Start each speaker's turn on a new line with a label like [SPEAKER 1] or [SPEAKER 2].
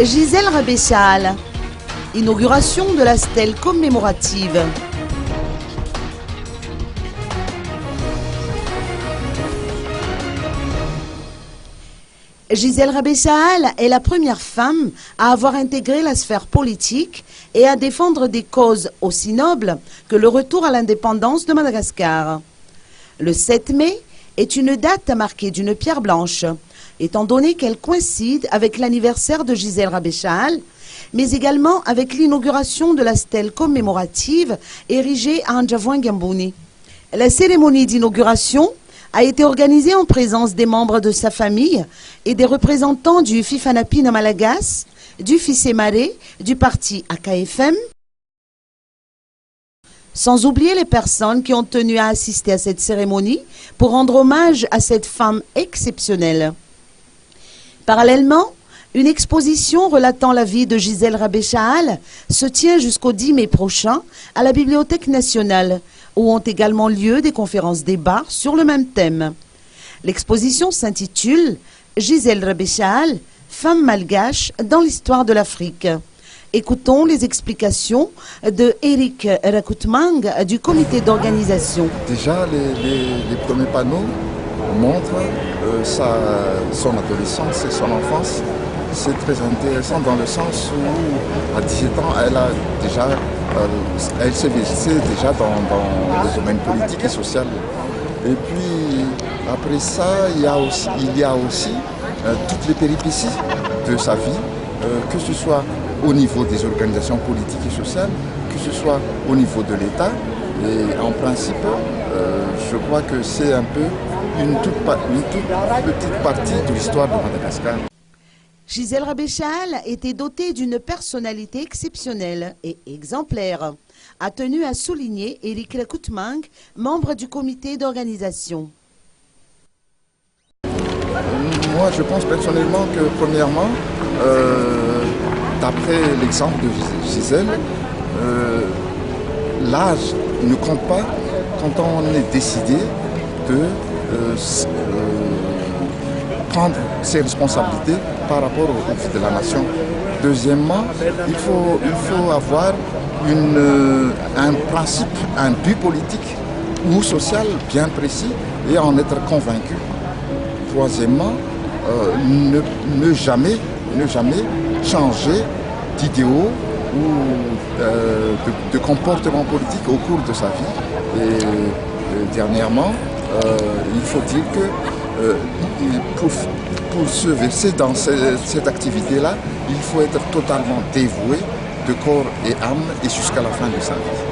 [SPEAKER 1] Gisèle Rabessaal, inauguration de la stèle commémorative. Gisèle Rabessaal est la première femme à avoir intégré la sphère politique et à défendre des causes aussi nobles que le retour à l'indépendance de Madagascar. Le 7 mai est une date marquée d'une pierre blanche, étant donné qu'elle coïncide avec l'anniversaire de Gisèle Rabessaal, mais également avec l'inauguration de la stèle commémorative érigée à Andjavouin-Gamboni. La cérémonie d'inauguration a été organisée en présence des membres de sa famille et des représentants du Fifanapina Malagas, du Fisemare, du parti AKFM, sans oublier les personnes qui ont tenu à assister à cette cérémonie pour rendre hommage à cette femme exceptionnelle. Parallèlement, une exposition relatant la vie de Gisèle Rabessaal se tient jusqu'au 10 mai prochain à la Bibliothèque nationale, où ont également lieu des conférences-débats sur le même thème. L'exposition s'intitule « Gisèle Rabessaal, femme malgache dans l'histoire de l'Afrique ». Écoutons les explications de Eric Rakutmang du comité d'organisation.
[SPEAKER 2] Déjà, les premiers panneaux montrent son adolescence et son enfance. C'est très intéressant dans le sens où, à 17 ans, elle se vêtissait déjà dans le domaine politique et social. Et puis, après ça, il y a aussi toutes les péripéties de sa vie, que ce soit au niveau des organisations politiques et sociales, que ce soit au niveau de l'État. Et en principe, je crois que c'est un peu une toute petite partie de l'histoire de Madagascar.
[SPEAKER 1] Gisèle Rabessaal était dotée d'une personnalité exceptionnelle et exemplaire, a tenu à souligner Eric Rakutmang, membre du comité d'organisation.
[SPEAKER 2] Moi, je pense personnellement que, premièrement, d'après l'exemple de Gisèle, l'âge ne compte pas quand on est décidé de prendre ses responsabilités par rapport au vie de la nation. Deuxièmement, il faut avoir un principe, un but politique ou social bien précis et en être convaincu. Troisièmement, ne jamais changer d'idéaux ou de comportement politique au cours de sa vie. Et dernièrement, il faut dire que pour se verser dans cette activité-là, il faut être totalement dévoué de corps et âme et jusqu'à la fin de sa vie.